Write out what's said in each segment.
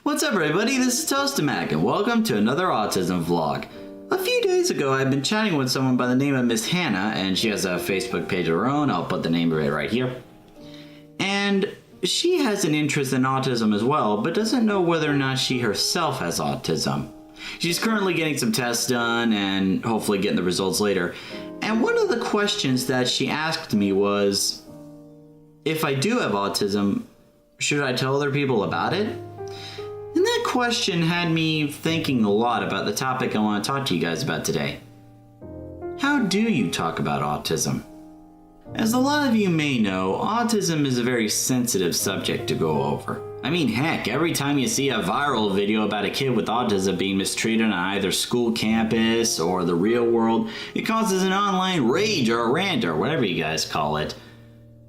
What's up everybody, this is Tostemac and welcome to another autism vlog. A few days ago I've been chatting with someone by the name of Miss Hannah, and she has a Facebook page of her own. I'll put the name of it right here. And she has an interest in autism as well, but doesn't know whether or not she herself has autism. She's currently getting some tests done and hopefully getting the results later. And one of the questions that she asked me was, if I do have autism, should I tell other people about it? And that question had me thinking a lot about the topic I want to talk to you guys about today. How do you talk about autism? As a lot of you may know, autism is a very sensitive subject to go over. I mean, heck, every time you see a viral video about a kid with autism being mistreated on either school campus or the real world, it causes an online rage or a rant or whatever you guys call it.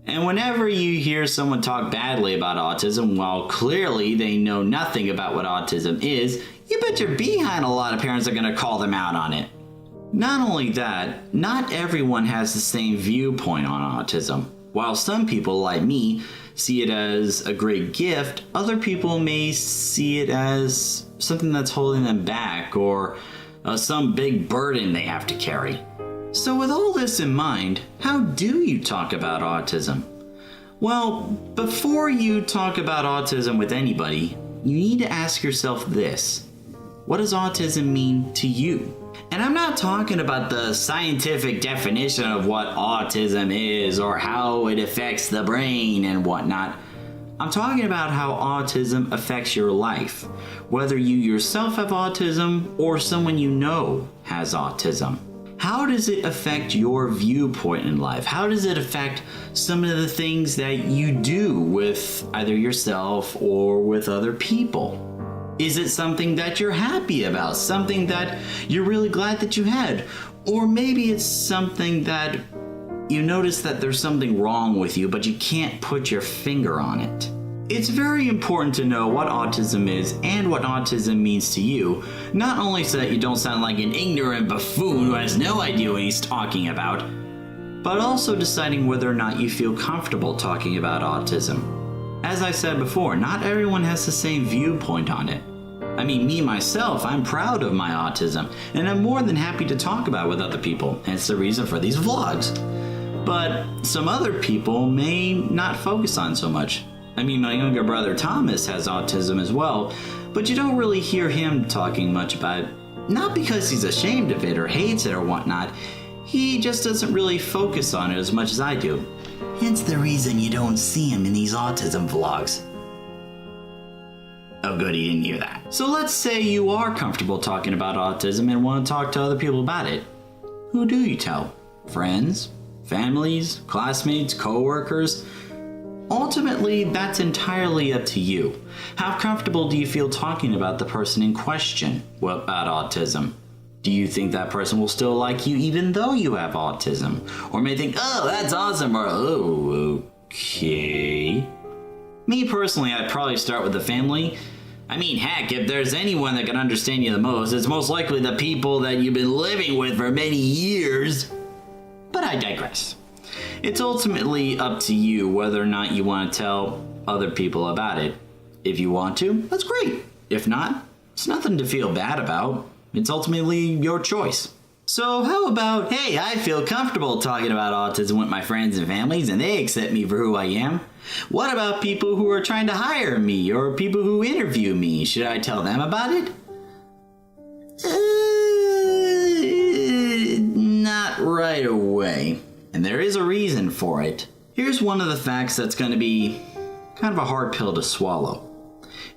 And whenever you hear someone talk badly about autism, while clearly they know nothing about what autism is, you bet your behind a lot of parents are going to call them out on it. Not only that, not everyone has the same viewpoint on autism. While some people, like me, see it as a great gift, other people may see it as something that's holding them back or some big burden they have to carry. So with all this in mind, how do you talk about autism? Well, before you talk about autism with anybody, you need to ask yourself this: what does autism mean to you? And I'm not talking about the scientific definition of what autism is or how it affects the brain and whatnot. I'm talking about how autism affects your life, whether you yourself have autism or someone you know has autism. How does it affect your viewpoint in life? How does it affect some of the things that you do with either yourself or with other people? Is it something that you're happy about? Something that you're really glad that you had? Or maybe it's something that you notice that there's something wrong with you, but you can't put your finger on it. It's very important to know what autism is and what autism means to you, not only so that you don't sound like an ignorant buffoon who has no idea what he's talking about, but also deciding whether or not you feel comfortable talking about autism. As I said before, not everyone has the same viewpoint on it. I mean, me myself, I'm proud of my autism, and I'm more than happy to talk about it with other people, hence the reason for these vlogs. But some other people may not focus on so much. I mean, my younger brother Thomas has autism as well, but you don't really hear him talking much about it. Not because he's ashamed of it or hates it or whatnot, he just doesn't really focus on it as much as I do. Hence the reason you don't see him in these autism vlogs. Oh good, he didn't hear that. So let's say you are comfortable talking about autism and want to talk to other people about it. Who do you tell? Friends? Families? Classmates? Co-workers? Ultimately, that's entirely up to you. How comfortable do you feel talking about the person in question about autism? Do you think that person will still like you even though you have autism? Or may think, oh, that's awesome, or oh, okay. Me personally, I'd probably start with the family. I mean, heck, if there's anyone that can understand you the most, it's most likely the people that you've been living with for many years. But I digress. It's ultimately up to you whether or not you want to tell other people about it. If you want to, that's great. If not, it's nothing to feel bad about. It's ultimately your choice. So how about, hey, I feel comfortable talking about autism with my friends and families and they accept me for who I am. What about people who are trying to hire me or people who interview me? Should I tell them about it? Not right away. And there is a reason for it. Here's one of the facts that's going to be kind of a hard pill to swallow.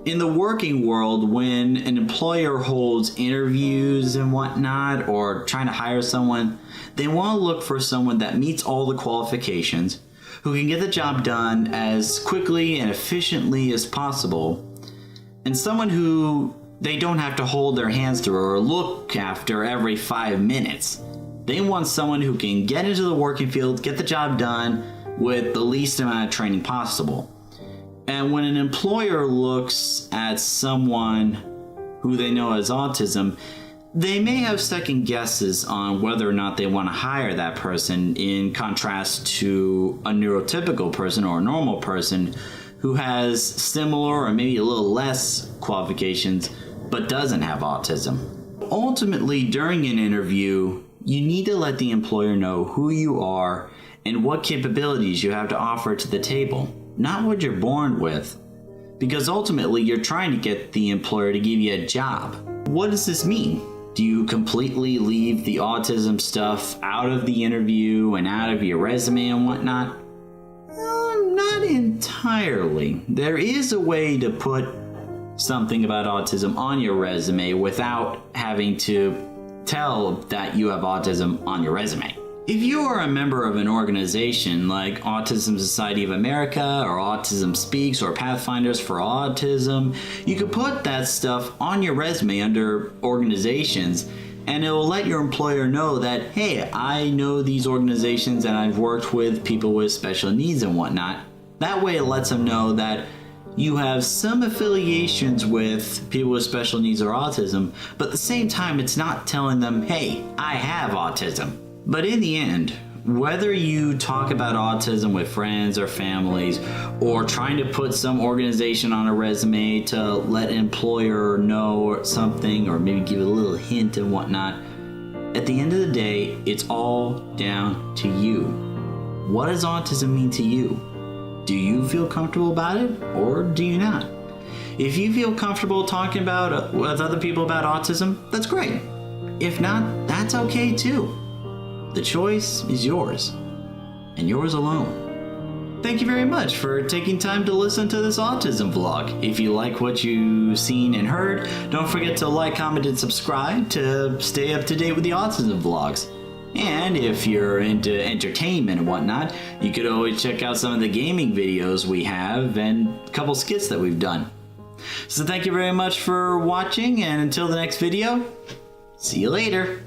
In the working world, when an employer holds interviews and whatnot, or trying to hire someone, they want to look for someone that meets all the qualifications, who can get the job done as quickly and efficiently as possible, and someone who they don't have to hold their hands through or look after every 5 minutes. They want someone who can get into the working field, get the job done with the least amount of training possible. And when an employer looks at someone who they know has autism, they may have second guesses on whether or not they want to hire that person, in contrast to a neurotypical person or a normal person who has similar or maybe a little less qualifications but doesn't have autism. Ultimately, during an interview, you need to let the employer know who you are and what capabilities you have to offer to the table, not what you're born with. Because ultimately, you're trying to get the employer to give you a job. What does this mean? Do you completely leave the autism stuff out of the interview and out of your resume and whatnot? Not entirely. There is a way to put something about autism on your resume without having to tell that you have autism on your resume. If you are a member of an organization like Autism Society of America or Autism Speaks or Pathfinders for Autism, you can put that stuff on your resume under organizations, and it will let your employer know that, hey, I know these organizations and I've worked with people with special needs and whatnot. That way it lets them know that you have some affiliations with people with special needs or autism, but at the same time it's not telling them, hey, I have autism. But in the end, whether you talk about autism with friends or families, or trying to put some organization on a resume to let an employer know something, or maybe give a little hint and whatnot, at the end of the day, it's all down to you. What does autism mean to you? Do you feel comfortable about it, or do you not? If you feel comfortable talking about with other people about autism, that's great. If not, that's okay too. The choice is yours, and yours alone. Thank you very much for taking time to listen to this autism vlog. If you like what you've seen and heard, don't forget to like, comment, and subscribe to stay up to date with the autism vlogs. And if you're into entertainment and whatnot, you could always check out some of the gaming videos we have and a couple skits that we've done. So thank you very much for watching, and until the next video, see you later.